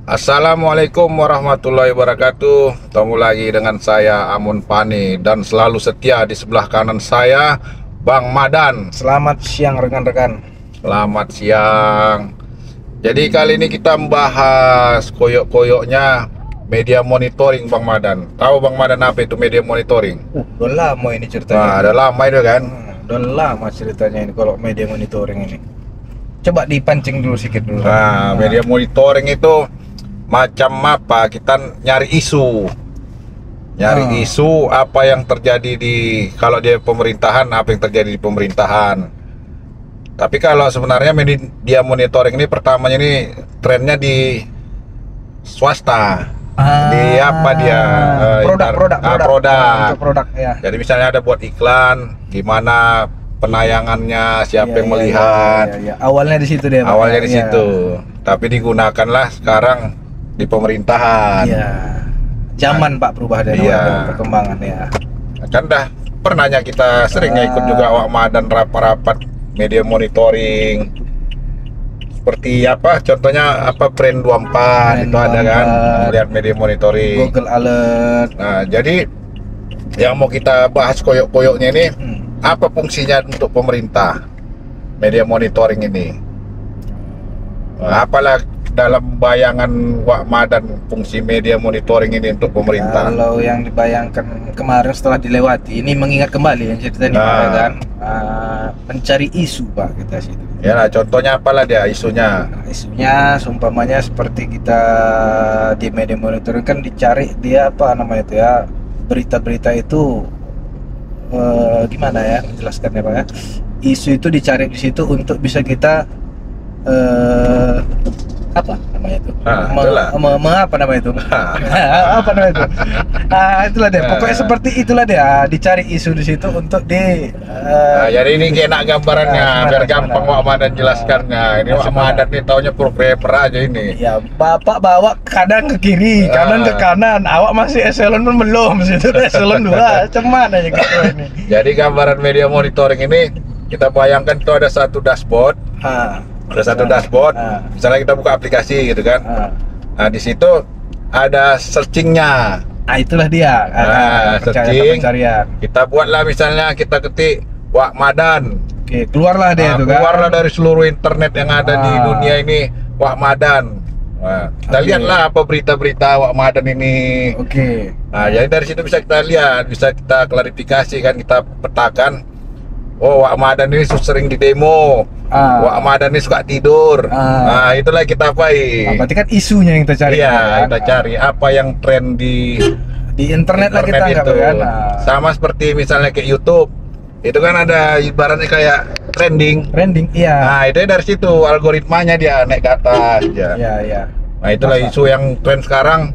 Assalamualaikum warahmatullahi wabarakatuh. Ketemu lagi dengan saya Amun Pani dan selalu setia di sebelah kanan saya Bang Madan. Selamat siang rekan-rekan. Selamat siang. Jadi kali ini kita membahas koyok-koyoknya media monitoring Bang Madan. Tahu Bang Madan apa itu media monitoring? Udah lama ini ceritanya. Udah lama itu kan. Udah lama ceritanya ini kalau media monitoring ini. Coba dipancing dulu sedikit dulu. Media monitoring itu macam apa? Kita nyari isu apa yang terjadi kalau dia pemerintahan, apa yang terjadi di pemerintahan. Tapi kalau sebenarnya media monitoring ini pertamanya ini trennya di swasta. Di apa dia produk ya. Jadi misalnya ada buat iklan, gimana penayangannya, siapa yang melihat. Ya. Awalnya di situ deh. Awalnya di situ. Tapi digunakanlah sekarang di pemerintahan. Iya. Zaman Pak berubah dari perkembangan ya. Kan dah pernahnya kita seringnya ikut juga Wak Madan rapat-rapat media monitoring. Seperti apa? Contohnya apa brand 24 itu ada kan? Lihat media monitoring. Google Alert. Nah, jadi yang mau kita bahas koyok-koyoknya ini apa fungsinya untuk pemerintah media monitoring ini? Apalah dalam bayangan Wak Madan fungsi media monitoring ini untuk pemerintah? Kalau yang dibayangkan kemarin setelah dilewati, ini mengingat kembali yang ceritanya kan, mencari isu Pak kita situ. Ya lah, contohnya apalah dia isunya? Isunya, seumpamanya seperti kita di media monitoring kan dicari dia apa namanya itu ya, berita-berita itu gimana ya menjelaskannya Pak ya? Isu itu dicari di situ untuk bisa kita apa namanya itu? Apa namanya itu? Apa namanya itu? Itulah dia. Pokoknya seperti itulah dia. Dicari isu di situ untuk jadi ini enak gambarannya, biar gampang Wak Madan jelaskannya. Ini Wak Madan nih taunya programmer aja ini. Ya, Bapak bawa kadang ke kiri, kadang ke kanan. Awak masih eselon pun belum, situ eselon 2. Cuman aja gitu ini. Jadi gambaran media monitoring ini kita bayangkan itu ada satu dashboard. Ada satu dashboard, misalnya kita buka aplikasi gitu kan. Nah di situ ada searchingnya. Nah itulah dia. Searching. Kita buatlah misalnya kita ketik Wak Madan. Oke, keluarlah dia itu kan. Keluarlah dari seluruh internet yang ada di dunia ini Wak Madan. Nah, kita lihatlah apa berita-berita Wak Madan ini. Oke. Nah jadi dari situ bisa kita lihat, bisa kita klarifikasi kan, kita petakan. Oh, Wak Madan ini sering di demo. Wak Madan ini suka tidur. Nah, itulah kita apain. Berarti kan isunya yang kita cari. Iya, kita cari apa yang tren di internet lah kita itu. Kan. Sama seperti misalnya kayak YouTube. Itu kan ada ibaratnya kayak trending. Iya. Nah, itu dari situ algoritmanya dia naik ke atas ya. Iya. Nah, itulah isu yang tren sekarang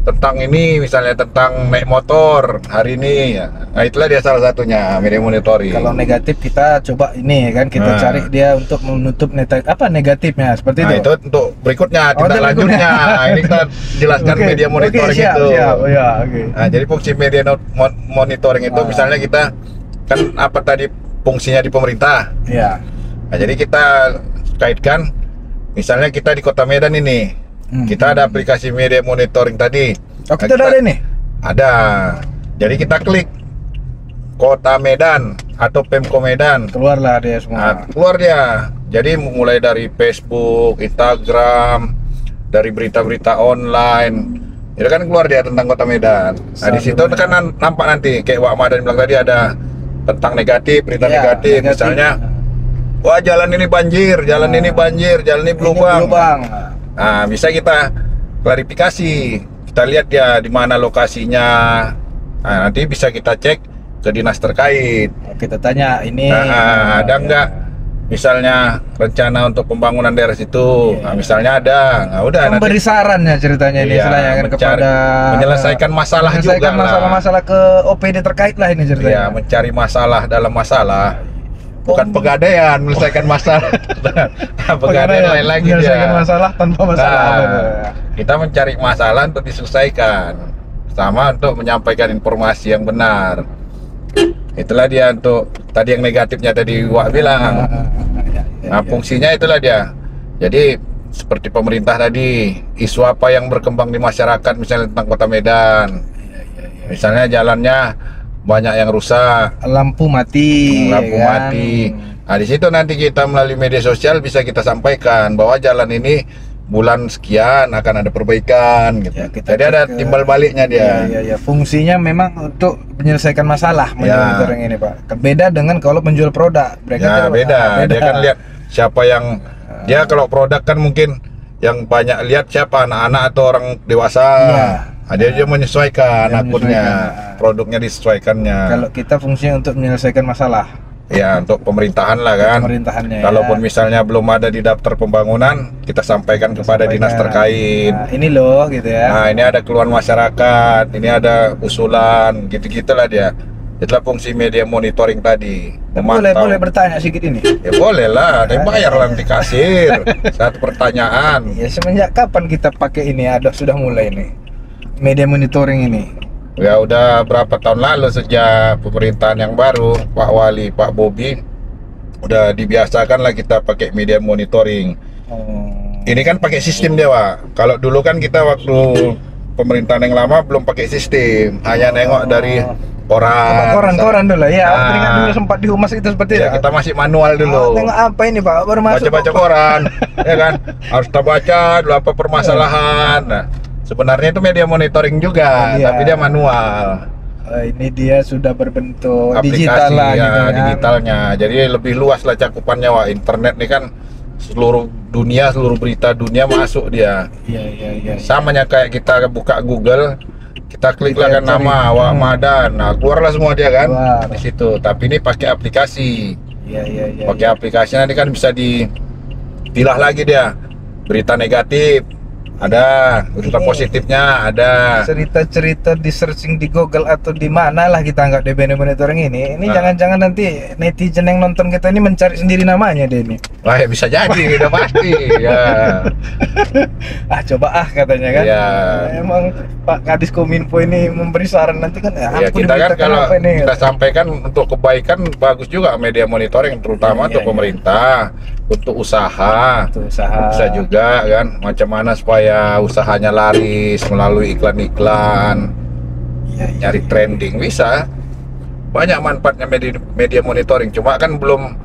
tentang ini, misalnya tentang naik motor hari ini ya. Nah itulah dia salah satunya media monitoring. Kalau negatif kita coba ini kan, kita cari dia untuk menutup negatifnya seperti itu. Itu untuk berikutnya, tindak lanjutnya. Ini kita jelaskan media monitoring itu. Nah, jadi fungsi media monitoring itu misalnya kita kan apa tadi fungsinya di pemerintah. Iya. Nah, jadi kita kaitkan misalnya kita di Kota Medan ini. Kita ada aplikasi media monitoring tadi. Oh, kita ada nih? Ada. Jadi kita klik Kota Medan atau Pemko Medan. Keluarlah dia semua. Keluar dia. Jadi mulai dari Facebook, Instagram, dari berita-berita online. Itu kan keluar dia tentang Kota Medan. Nah, di situ kan nampak nanti kayak Wak Madan bilang tadi ada tentang negatif, berita negatif. Misalnya, wah jalan ini banjir, jalan ini berlubang. Nah, bisa kita klarifikasi, kita lihat ya di mana lokasinya. Nah, nanti bisa kita cek ke dinas terkait. Kita tanya ini ada nggak misalnya rencana untuk pembangunan daerah situ. Nah, misalnya ada. Nah, udah memberi saran ya ceritanya ini istilahnya kan, kepada menyelesaikan masalah juga masalah ke OPD terkait lah ini ceritanya. Ya, mencari masalah dalam masalah. Bukan pegadaian, menyelesaikan masalah. Pegadaian lain lagi menyelesaikan masalah tanpa masalah. Kita mencari masalah untuk diselesaikan, sama untuk menyampaikan informasi yang benar. Itulah dia untuk tadi yang negatifnya tadi Wak bilang. Nah, fungsinya itulah dia. Jadi seperti pemerintah tadi, isu apa yang berkembang di masyarakat misalnya tentang Kota Medan. Misalnya jalannya banyak yang rusak, Lampu mati, lampu ya kan? mati. Nah, di situ nanti kita melalui media sosial bisa kita sampaikan bahwa jalan ini bulan sekian akan ada perbaikan gitu. Ya, kita Jadi ada cek ke- timbal baliknya dia. Ya. Fungsinya memang untuk menyelesaikan masalah monitoring ini, Pak. Beda dengan kalau menjual produk. Mereka Ya tidak- beda. Dia kan lihat siapa yang dia kalau produk kan mungkin yang banyak lihat siapa anak-anak atau orang dewasa. Iya. Nah, dia menyesuaikan Dia akunnya, menyesuaikan. produknya disesuaikannya. Kalau kita fungsinya untuk menyelesaikan masalah Ya untuk pemerintahan lah kan. pemerintahannya. Kalaupun ya. misalnya belum ada di daftar pembangunan, kita sampaikan kepada dinas terkait. Nah, ini loh gitu ya. Nah, ini ada keluhan masyarakat, ini ada usulan, gitu-gitulah dia. Itulah fungsi media monitoring tadi. Boleh bertanya sedikit ini. Ya boleh lah, tapi bayar lah nanti kasir. Satu pertanyaan. Ya semenjak kapan kita pakai ini? Sudah mulai nih media monitoring ini. Ya udah berapa tahun lalu sejak pemerintahan yang baru, Pak Wali, Pak Bobi, udah dibiasakan lah kita pakai media monitoring. Ini kan pakai sistem dia, Pak. Kalau dulu kan kita waktu pemerintahan yang lama belum pakai sistem, hanya nengok dari koran. Koran dulu ya. Nah. Teringat dulu sempat di humas itu seperti Ya, itu. kita masih manual dulu. Tengok apa ini, Pak? Baru masuk. Baca-baca koran, ya kan? Harus kita baca dulu apa permasalahan. Nah, sebenarnya itu media monitoring juga, Iya. tapi dia manual. Ini dia sudah berbentuk Aplikasi digital lah ya, gitu kan. digitalnya. Jadi lebih luas lah cakupannya, Wak. Internet nih kan seluruh dunia, seluruh berita dunia masuk dia. Iya. Samanya kayak kita buka Google, kita klik lah kan Kita cari. nama Wak Madan. Nah, keluarlah semua dia kan Keluar. di situ. Tapi ini pakai aplikasi. Iya. Pakai aplikasi nanti kan bisa dipilah lagi dia. Berita negatif ada, berita Ini positifnya ada. cerita-cerita di searching di Google atau di mana lah kita anggap di media monitoring ini Nah. jangan-jangan nanti netizen yang nonton kita ini mencari sendiri namanya deh ini. Wah, ya bisa jadi, udah pasti. Ya. Coba katanya kan. Iya. Emang Pak Kadis Kominfo ini memberi saran nanti kan Ya aku kita kan diberitakan kalau apa ini? kita sampaikan untuk kebaikan bagus juga media monitoring, terutama Iya, untuk iya. pemerintah, untuk usaha. Tuh, usaha. Bisa juga kan macam mana supaya usahanya laris melalui iklan-iklan, Iya. nyari trending bisa. Banyak manfaatnya media monitoring, cuma kan belum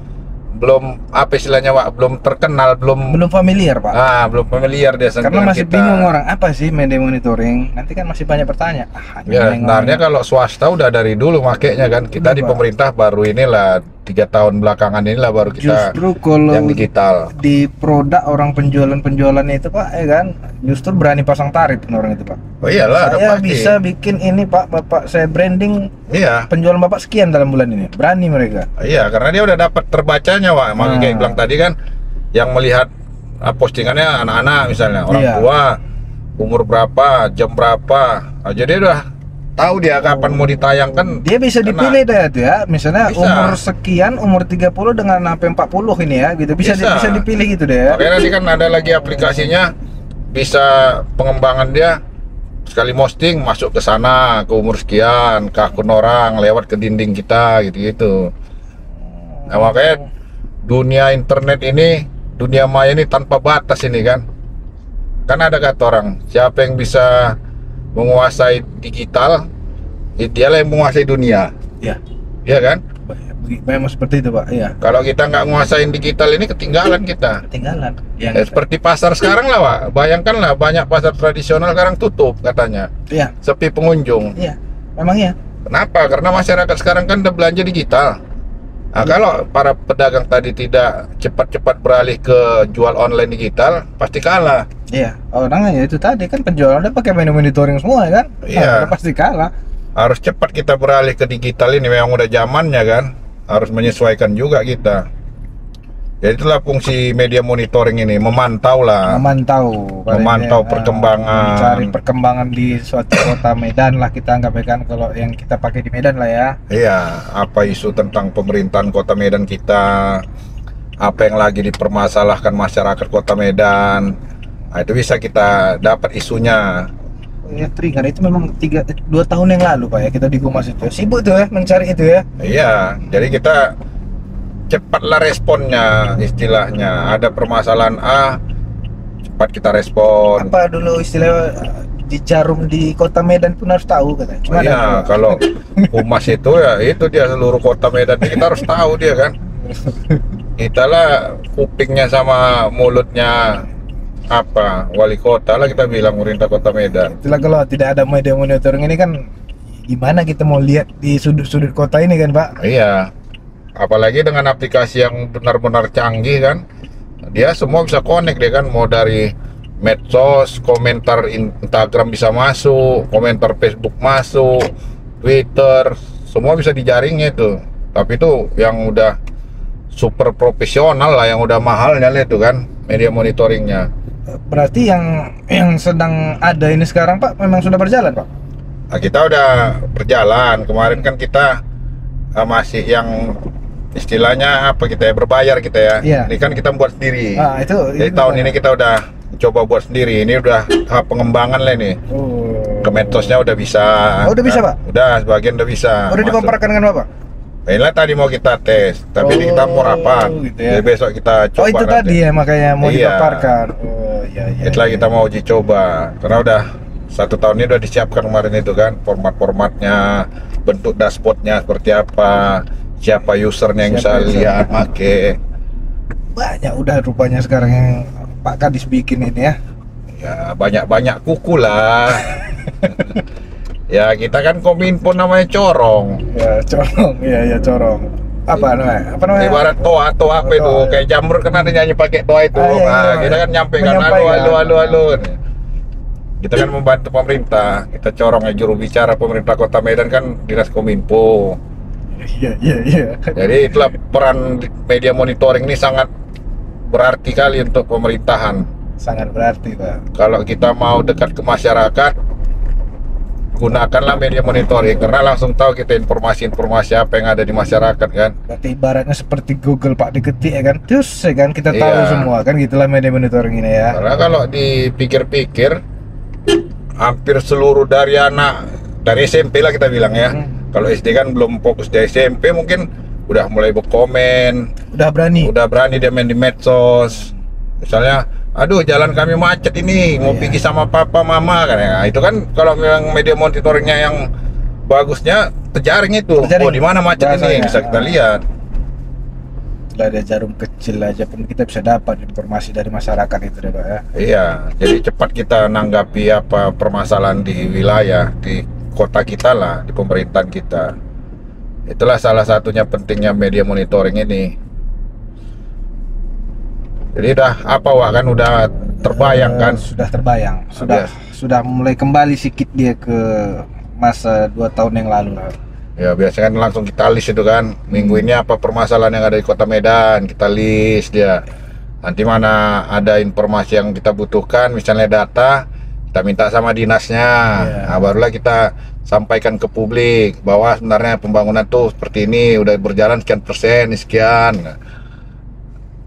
apa istilahnya, Wak, belum terkenal, belum Familiar, Pak. belum familiar dia Karena dengan masih kita. bingung orang apa sih media monitoring. Nanti kan masih banyak bertanya. Ya, sebenarnya kalau swasta udah dari dulu makainya kan. Kita di Pak. pemerintah baru inilah 3 tahun belakangan inilah baru kita Justru kalau yang digital. di produk orang penjualannya itu, Pak, ya kan, justru berani pasang tarif orang itu, Pak. Oh iyalah, udah Saya pasti. bisa bikin ini, Pak, Bapak saya branding Iya, penjualan Bapak sekian dalam bulan ini. Berani mereka. iya, karena dia udah dapat terbacanya, Wak. Makanya kayak bilang tadi kan, yang melihat postingannya anak-anak misalnya, orang Iya. tua, umur berapa, jam berapa. Nah, jadi udah tahu dia kapan mau ditayangkan. Dia bisa Kena. dipilih deh tuh ya. Misalnya Bisa. umur sekian, umur 30 dengan sampai 40 ini ya, gitu. Bisa Bisa. dipilih gitu deh ya. Makanya nanti kan ada lagi aplikasinya, bisa pengembangan dia sekali posting masuk ke sana, ke umur sekian, ke akun orang, lewat ke dinding kita gitu-gitu. Nah, makanya dunia internet ini, dunia maya ini tanpa batas ini kan. Kan ada kata orang, siapa yang bisa menguasai digital, dialah yang menguasai dunia. Iya. Iya kan? Memang seperti itu, Pak. Iya. Kalau kita nggak menguasain digital ini ketinggalan kita. Ketinggalan. Ya, seperti pasar sekarang lah, Pak. Bayangkanlah banyak pasar tradisional sekarang tutup katanya. Iya. Sepi pengunjung. Iya. Memang iya. Kenapa? Karena masyarakat sekarang kan udah belanja digital. Nah, kalau para pedagang tadi tidak cepat-cepat beralih ke jual online digital, pasti kalah. Iya. Orangnya itu tadi kan penjualan udah pakai media monitoring semua ya kan? Iya. Nah, udah pasti kalah. Harus cepat kita beralih ke digital ini, memang udah zamannya kan. Harus menyesuaikan juga kita. Jadi itulah fungsi media monitoring ini, memantau lah. Memantau Perkembangan. mencari perkembangan di suatu kota Medan lah, kita anggap kan kalau yang kita pakai di Medan lah ya. Iya, apa isu tentang pemerintahan Kota Medan kita, apa yang lagi dipermasalahkan masyarakat Kota Medan. Nah, itu bisa kita dapat isunya. Ya trigger itu memang 2 tahun yang lalu, Pak ya, kita di Humas itu sibuk tuh ya mencari itu ya. Iya, jadi kita cepatlah responnya, istilahnya ada permasalahan A, cepat kita respon. Apa dulu istilah di jarum di kota Medan pun harus tahu katanya. Gimana? Iya, kalau humas itu ya itu dia seluruh kota Medan kita harus tahu dia kan. Kita lah kupingnya sama mulutnya apa wali kota lah kita bilang pemerintah kota Medan. Itulah kalau tidak ada media monitoring ini kan gimana kita mau lihat di sudut-sudut kota ini kan Pak? Iya, apalagi dengan aplikasi yang benar-benar canggih kan, dia semua bisa connect dia kan, mau dari medsos, komentar Instagram bisa masuk, komentar Facebook masuk, Twitter, semua bisa dijaringnya itu. Tapi itu yang udah super profesional lah, yang udah mahalnya lah itu kan media monitoringnya. Berarti yang sedang ada ini sekarang Pak memang sudah berjalan Pak? Nah, kita udah berjalan. Kemarin kan kita masih yang istilahnya apa kita ya, berbayar kita ya. Iya. Ini kan kita buat sendiri. Jadi itu tahun ini kita udah coba buat sendiri. Ini udah tahap pengembangan lah ini. Oh. Ke medsosnya udah bisa. Oh, udah bisa, Pak? Udah, sebagian udah bisa. Udah masuk. dipaparkan dengan Bapak? Inilah tadi mau kita tes, tapi kita mau rapat. Gitu ya. Jadi besok kita coba. Oh itu nanti. tadi ya makanya mau Iya. dipaparkan. Oh iya iya. Itulah iya. kita mau uji coba. Karena udah 1 tahun ini udah disiapkan kemarin itu kan, format-formatnya, bentuk dashboardnya seperti apa, siapa usernya yang bisa Siapa user. lihat, make. Banyak udah rupanya sekarang yang Pak Kadis bikin ini ya. Ya banyak-banyak kuku lah. Ya kita kan Kominfo namanya corong. Ya corong, iya corong. Apa namanya? Apa namanya? Ibarat toa apa itu, Toa, ya. kayak jamur kan ada nyanyi pakai toa itu. Ah, iya, Nah, iya. kita kan nyampe kan Menyampaikan. halo. Kita kan membantu pemerintah. Kita corong ya, juru bicara pemerintah Kota Medan kan Dinas Kominfo. Iya. Jadi itulah peran media monitoring ini sangat berarti kali untuk pemerintahan. Sangat berarti Pak. Kalau kita mau dekat ke masyarakat, gunakanlah media monitoring karena langsung tahu kita informasi-informasi apa yang ada di masyarakat kan. Berarti ibaratnya seperti Google Pak diketik ya kan. Terus ya kan kita tahu Iya. semua kan gitulah media monitoring ini ya. Karena kalau dipikir-pikir, hampir seluruh dari anak dari SMP lah kita bilang ya. Kalau SD kan belum fokus di SMP, mungkin udah mulai berkomen, Udah berani. udah berani dia main di medsos. Misalnya, aduh jalan kami macet ini, mau Iya. pergi sama papa mama kan ya. Itu kan kalau memang media monitoringnya yang bagusnya terjaring itu. Terjaring. Oh di mana macet Bahasanya. ini bisa kita lihat. Udah ada jarum kecil aja pun kita bisa dapat informasi dari masyarakat itu deh Pak ya. Iya, jadi cepat kita nanggapi apa permasalahan di wilayah, di kota kita lah, di pemerintahan kita. Itulah salah satunya pentingnya media monitoring ini. Jadi udah apa Wak kan udah terbayang kan? Sudah terbayang. Sudah mulai kembali sedikit dia ke masa 2 tahun yang lalu lah. Ya biasanya kan langsung kita list itu kan. Minggu ini apa permasalahan yang ada di kota Medan, kita list dia. Nanti mana ada informasi yang kita butuhkan, misalnya data, kita minta sama dinasnya. Iya. Nah, barulah kita sampaikan ke publik bahwa sebenarnya pembangunan tuh seperti ini, udah berjalan sekian persen, sekian.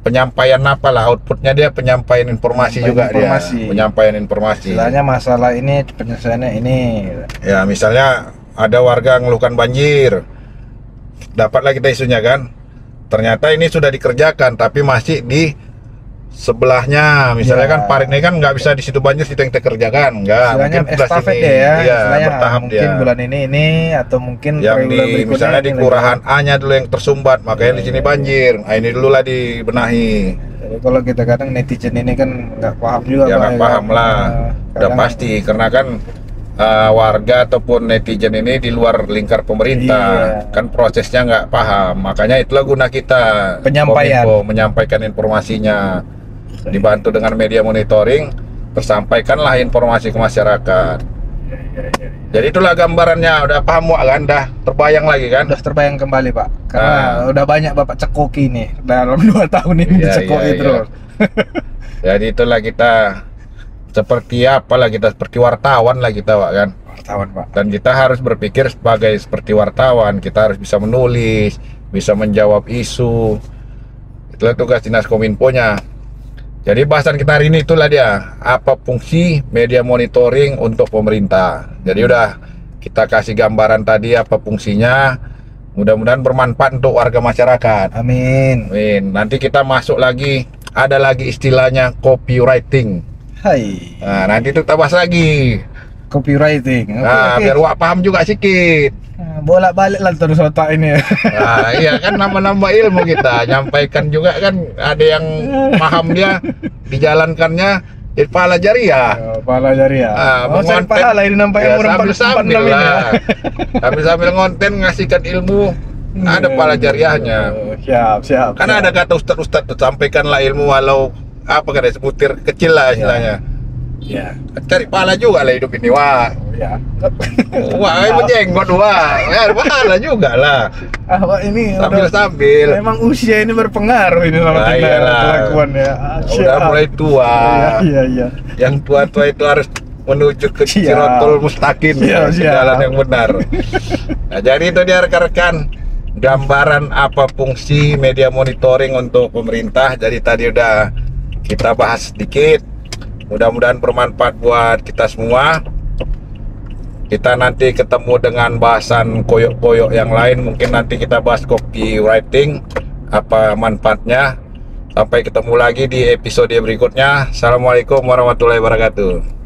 Penyampaian apa lah, outputnya dia penyampaian informasi juga Informasi. dia. Penyampaian informasi. Istilahnya masalah ini penyelesaiannya ini. Ya misalnya ada warga ngeluhkan banjir, dapatlah kita isunya kan, ternyata ini sudah dikerjakan tapi masih di sebelahnya, misalnya Ya. kan Parit ini kan nggak bisa di situ banjir situ yang kita kerjakan, nggak, Istilahnya mungkin sebelah estafet sini. deh ya. Iya, Istilahnya bertahap mungkin dia. bulan ini atau mungkin Yang di bulan berikutnya misalnya di ini kelurahan lagi. A-nya dulu yang tersumbat, makanya di sini banjir. Nah, ini dulu lah dibenahi. Jadi kalau kita kadang netizen ini kan nggak paham juga Ya Pak, nggak paham kan? lah, udah Kadang- pasti karena kan warga ataupun netizen ini di luar lingkar pemerintah, Iya. kan prosesnya nggak paham, makanya itulah guna kita Penyampaian. Kominfo, menyampaikan informasinya, dibantu dengan media monitoring, tersampaikanlah informasi ke masyarakat. Jadi itulah gambarannya, udah paham Wak, kan, dah terbayang lagi kan? Udah terbayang kembali Pak, karena udah banyak Bapak cekoki nih dalam 2 tahun ini Iya, dicekoki iya, iya. terus. Jadi itulah kita seperti apalah, kita seperti wartawan lah kita Wak, kan. Wartawan Pak. Dan kita harus berpikir sebagai seperti wartawan, kita harus bisa menulis, bisa menjawab isu. Itulah tugas Dinas Kominfo-nya. Jadi bahasan kita hari ini itulah dia, apa fungsi media monitoring untuk pemerintah. Jadi udah kita kasih gambaran tadi apa fungsinya, mudah-mudahan bermanfaat untuk warga masyarakat. Amin. Amin. Nanti kita masuk lagi ada lagi istilahnya copywriting. Hai. Nah, nanti itu kita bahas lagi. Copywriting. Oke, Nah, oke. biar Wak paham juga sedikit. Bolak-balik lah terus otak ini ya. Nah, iya kan nambah-nambah ilmu kita, nyampaikan juga kan ada yang paham dia dijalankannya jadi pahala jariah. Pahala jari ya. Oh, cari mengonten- pahala ini nampaknya ya, umur 46 sambil-sambil ini ya. lah. Sambil-sambil ngonten ngasihkan ilmu, ada pahala jariahnya. Siap. Karena ada kata ustadz tuh, sampaikanlah ilmu walau apa kan sebutir kecil lah istilahnya. Ya. Cari pahala juga lah hidup ini, Wak. Ya. Wah, berjenggot, Wak. Ya, pahala juga lah. Wak ini Sambil-sambil. memang usia ini berpengaruh ini sama Nah, iyalah. kelakuannya. Udah mulai tua. Iya. Yang tua-tua itu harus menuju ke Siap. Siratul Mustaqim, Siap. ke jalan yang benar. Nah, jadi itu dia rekan-rekan gambaran apa fungsi media monitoring untuk pemerintah. Jadi tadi udah kita bahas sedikit. Mudah-mudahan bermanfaat buat kita semua. Kita nanti ketemu dengan bahasan koyok-koyok yang lain. Mungkin nanti kita bahas copywriting, apa manfaatnya. Sampai ketemu lagi di episode berikutnya. Assalamualaikum warahmatullahi wabarakatuh.